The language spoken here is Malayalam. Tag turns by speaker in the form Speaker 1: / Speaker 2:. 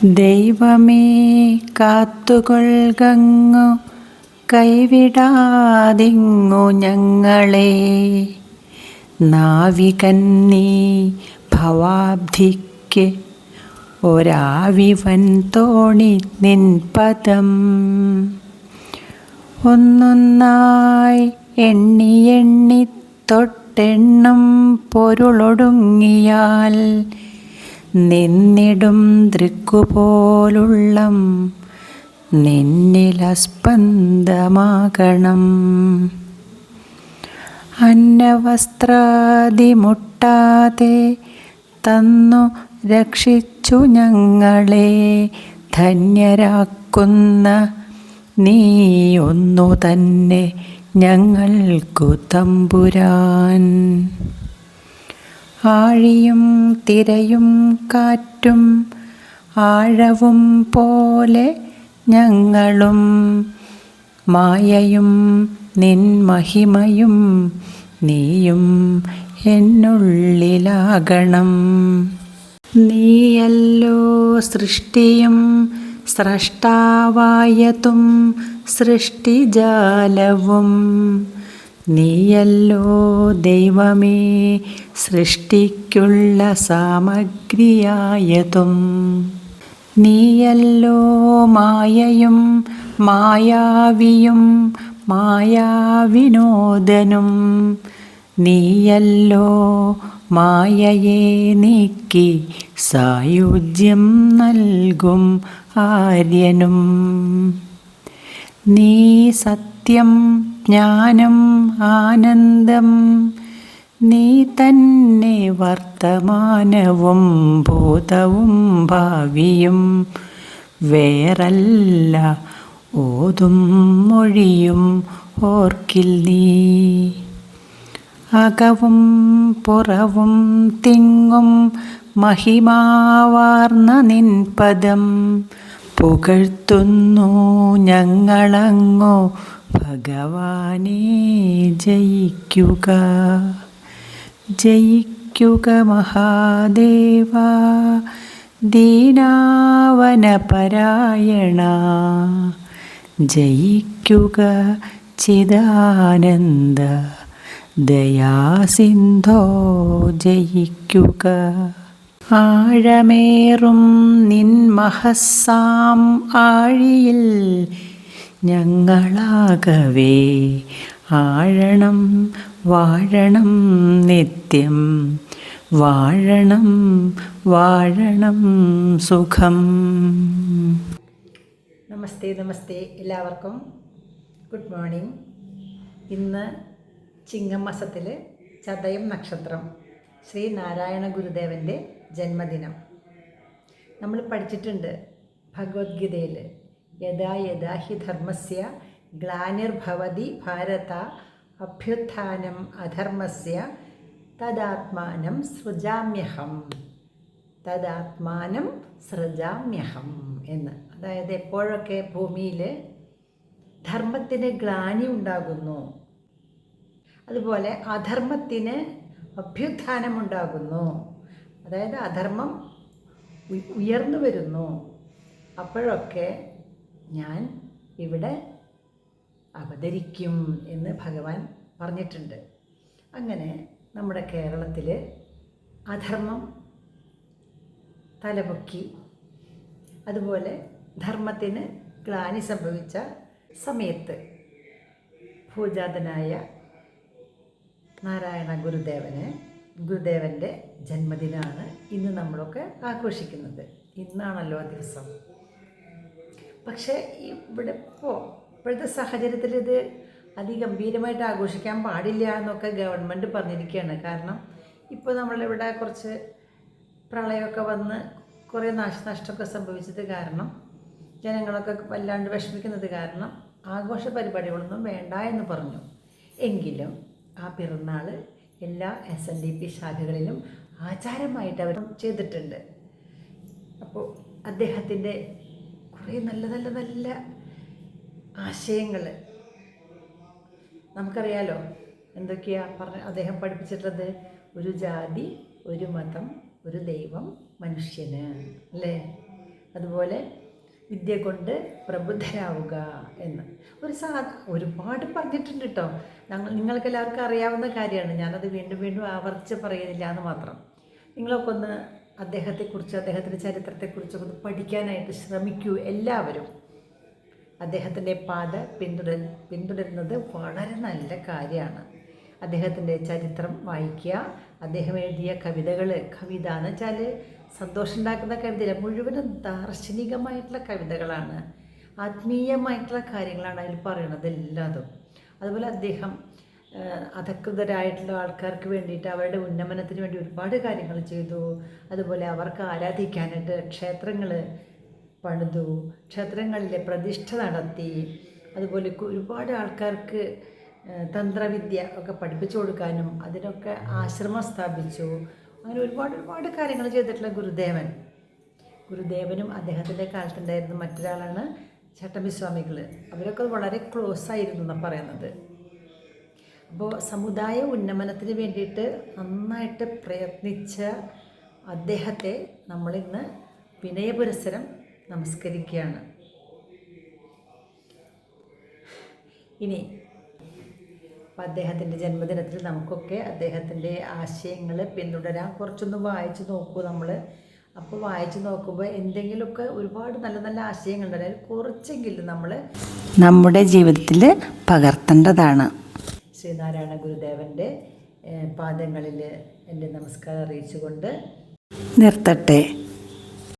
Speaker 1: ദൈവമേ കാത്തുകൊൾകങ്ങു കൈവിടാതിങ്ങു ഞങ്ങളെ. നാവികൻ നീ ഭവാബ്ധിക്ക് ഒരാവിവൻ തോണി നിൻ പദം. ഒന്നൊന്നായി എണ്ണി എണ്ണി തൊട്ടെണ്ണം പൊരുളൊടുങ്ങിയാൽ നിന്നിടും ദൃക്കുപോലുള്ളം നിന്നിലസ്പന്ദമാകണം. അന്നവസ്ത്രാദിമുട്ടാതെ തന്നു രക്ഷിച്ചു ഞങ്ങളെ ധന്യരാക്കുന്ന നീ ഒന്നു തന്നെ ഞങ്ങൾക്കു തമ്പുരാൻ. ആഴിയും തിരയും കാറ്റും ആഴവും പോലെ ഞങ്ങളും മായയും നിൻ മഹിമയും നീയും എന്നുള്ളിലാകണം. നീയല്ലോ സൃഷ്ടിയും സ്രഷ്ടാവായതും സൃഷ്ടിജാലവും. നീയല്ലോ ദൈവമേ സൃഷ്ടിക്കുള്ള സാമഗ്രിയായതും. നീയല്ലോ മായയും മായാവിയും മായാവിനോദനും. നീയല്ലോ മായയെ നീക്കി സായുജ്യം നൽകും ആര്യനും. നീ സത്യം ജ്ഞാനം ആനന്ദം. നീ തന്നെ വർത്തമാനവും ഭൂതവും ഭാവിയും. വേറല്ല ഓതും മൊഴിയും ഓർക്കിൽ നീ. അകവും പുറവും തിങ്ങും മഹിമാവാർന്ന നിൻ പദം പുകഴ്ത്തുന്നു ഞങ്ങളങ്ങോ ഭഗവാനേ. ജയിക്കുക ജയിക്കുക മഹാദേവ ദീനാവനപരായണ. ജയിക്കുക ചിദാനന്ദ ദയാസിന്ധോ. ജയിക്കുക ആഴമേറും നിൻ മഹസ്സാം ആഴിയിൽ ഞങ്ങളാകവേ ആഴണം വാഴണം നിത്യം. വാഴണം വാഴണം സുഖം.
Speaker 2: നമസ്തേ നമസ്തേ എല്ലാവർക്കും ഗുഡ് മോർണിംഗ്. ഇന്ന് ചിങ്ങമാസത്തിൽ ചതയം നക്ഷത്രം, ശ്രീ നാരായണ ഗുരുദേവൻ്റെ ജന്മദിനം. നമ്മൾ പഠിച്ചിട്ടുണ്ട് ഭഗവത്ഗീതയിൽ യഥാ യഥാ ഹി ധർമ്മസ്യ ഗ്ലാനിർഭവതി ഭാരത അഭ്യുത്ഥാനം അധർമ്മസ്യ തദാത്മാനം സൃജാമ്യഹം. തദാത്മാനം സൃജാമ്യഹം എന്ന്. അതായത് എപ്പോഴൊക്കെ ഭൂമിയിൽ ധർമ്മത്തിന് ഗ്ലാനി ഉണ്ടാകുന്നു, അതുപോലെ അധർമ്മത്തിന് അഭ്യുത്ഥാനമുണ്ടാകുന്നു, അതായത് അധർമ്മം ഉയർന്നു വരുന്നു, അപ്പോഴൊക്കെ ഞാൻ ഇവിടെ അവതരിക്കും എന്ന് ഭഗവാൻ പറഞ്ഞിട്ടുണ്ട്. അങ്ങനെ നമ്മുടെ കേരളത്തിൽ അധർമ്മം തലപൊക്കി, അതുപോലെ ധർമ്മത്തിന് ഗ്ലാനി സംഭവിച്ച സമയത്ത് ഭൂജാതനായ നാരായണ ഗുരുദേവൻ്റെ ജന്മദിനമാണ് ഇന്ന് നമ്മളൊക്കെ ആഘോഷിക്കുന്നത്. ഇന്നാണല്ലോ ആ ദിവസം. പക്ഷേ ഇപ്പോഴത്തെ സാഹചര്യത്തിൽ ഇത് അതിഗംഭീരമായിട്ട് ആഘോഷിക്കാൻ പാടില്ല എന്നൊക്കെ ഗവൺമെൻറ് പറഞ്ഞിരിക്കുകയാണ്. കാരണം ഇപ്പോൾ നമ്മളിവിടെ കുറച്ച് പ്രളയമൊക്കെ വന്ന് കുറേ നാശനഷ്ടമൊക്കെ സംഭവിച്ചത് കാരണം ജനങ്ങളൊക്കെ വല്ലാണ്ട് വിഷമിക്കുന്നത് കാരണം ആഘോഷ പരിപാടികളൊന്നും വേണ്ട എന്ന് പറഞ്ഞു. എങ്കിലും ആ പിറന്നാൾ എല്ലാ SNDP ശാഖകളിലും ആചാരമായിട്ട് അവർ ചെയ്തിട്ടുണ്ട്. അപ്പോൾ അദ്ദേഹത്തിൻ്റെ കുറേ നല്ല നല്ല നല്ല ആശയങ്ങൾ നമുക്കറിയാലോ. എന്തൊക്കെയാണ് അദ്ദേഹം പഠിപ്പിച്ചിട്ടുള്ളത്? ഒരു ജാതി, ഒരു മതം, ഒരു ദൈവം, മനുഷ്യന്, അല്ലേ? അതുപോലെ വിദ്യ കൊണ്ട് പ്രബുദ്ധരാവുക എന്ന് ഒരുപാട് പറഞ്ഞിട്ടുണ്ട് കേട്ടോ. നിങ്ങൾക്ക് എല്ലാവർക്കും അറിയാവുന്ന കാര്യമാണ്. ഞാനത് വീണ്ടും വീണ്ടും ആവർത്തിച്ച് പറയുന്നില്ല എന്ന് മാത്രം. നിങ്ങളൊക്കെ ഒന്ന് അദ്ദേഹത്തെക്കുറിച്ച്, അദ്ദേഹത്തിൻ്റെ ചരിത്രത്തെക്കുറിച്ചൊക്കെ ഒന്ന് പഠിക്കാനായിട്ട് ശ്രമിക്കൂ എല്ലാവരും. അദ്ദേഹത്തിൻ്റെ പാത പിന്തുടരുന്നത് വളരെ നല്ല കാര്യമാണ്. അദ്ദേഹത്തിൻ്റെ ചരിത്രം വായിക്കുക. അദ്ദേഹം എഴുതിയ കവിത എന്ന് വെച്ചാൽ സന്തോഷം ഉണ്ടാക്കുന്ന കവിതയില്ല, മുഴുവനും ദാർശനികമായിട്ടുള്ള കവിതകളാണ്, ആത്മീയമായിട്ടുള്ള കാര്യങ്ങളാണ് അതിൽ പറയണത് എല്ലാതും. അതുപോലെ അദ്ദേഹം അധകൃതരായിട്ടുള്ള ആൾക്കാർക്ക് വേണ്ടിയിട്ട് അവരുടെ ഉന്നമനത്തിന് വേണ്ടി ഒരുപാട് കാര്യങ്ങൾ ചെയ്തു. അതുപോലെ അവർക്ക് ആരാധിക്കാനായിട്ട് ക്ഷേത്രങ്ങൾ പണിതു, ക്ഷേത്രങ്ങളിലെ പ്രതിഷ്ഠ നടത്തി. അതുപോലെ ഒരുപാട് ആൾക്കാർക്ക് തന്ത്രവിദ്യ ഒക്കെ പഠിപ്പിച്ചു കൊടുക്കാനും അതിനൊക്കെ ആശ്രമം സ്ഥാപിച്ചു. അങ്ങനെ ഒരുപാട് കാര്യങ്ങൾ ചെയ്തിട്ടുള്ള ഗുരുദേവനും അദ്ദേഹത്തിൻ്റെ കാലത്തുണ്ടായിരുന്ന മറ്റൊരാളാണ് ചട്ടമ്പിസ്വാമികൾ. അവരൊക്കെ വളരെ ക്ലോസ് ആയിരുന്നു എന്നാണ് പറയുന്നത്. അപ്പോൾ സമുദായ ഉന്നമനത്തിന് വേണ്ടിയിട്ട് നന്നായിട്ട് പ്രയത്നിച്ച അദ്ദേഹത്തെ നമ്മളിന്ന് വിനയപുരസ്സരം നമസ്കരിക്കുകയാണ്. ഇനി അദ്ദേഹത്തിൻ്റെ ജന്മദിനത്തിൽ നമുക്കൊക്കെ അദ്ദേഹത്തിൻ്റെ ആശയങ്ങൾ പിന്തുടരാൻ കുറച്ചൊന്ന് വായിച്ച് നോക്കൂ നമ്മൾ. അപ്പോൾ വായിച്ച് നോക്കുമ്പോൾ എന്തെങ്കിലുമൊക്കെ ഒരുപാട് നല്ല നല്ല ആശയങ്ങളുണ്ട്. അതായത് കുറച്ചെങ്കിലും നമ്മൾ
Speaker 1: നമ്മുടെ ജീവിതത്തിൽ പകർത്തേണ്ടതാണ്.
Speaker 2: ശ്രീനാരായണ ഗുരുദേവൻ്റെ പാദങ്ങളിൽ എൻ്റെ നമസ്കാരം അറിയിച്ചുകൊണ്ട്
Speaker 1: നിർത്തട്ടെ.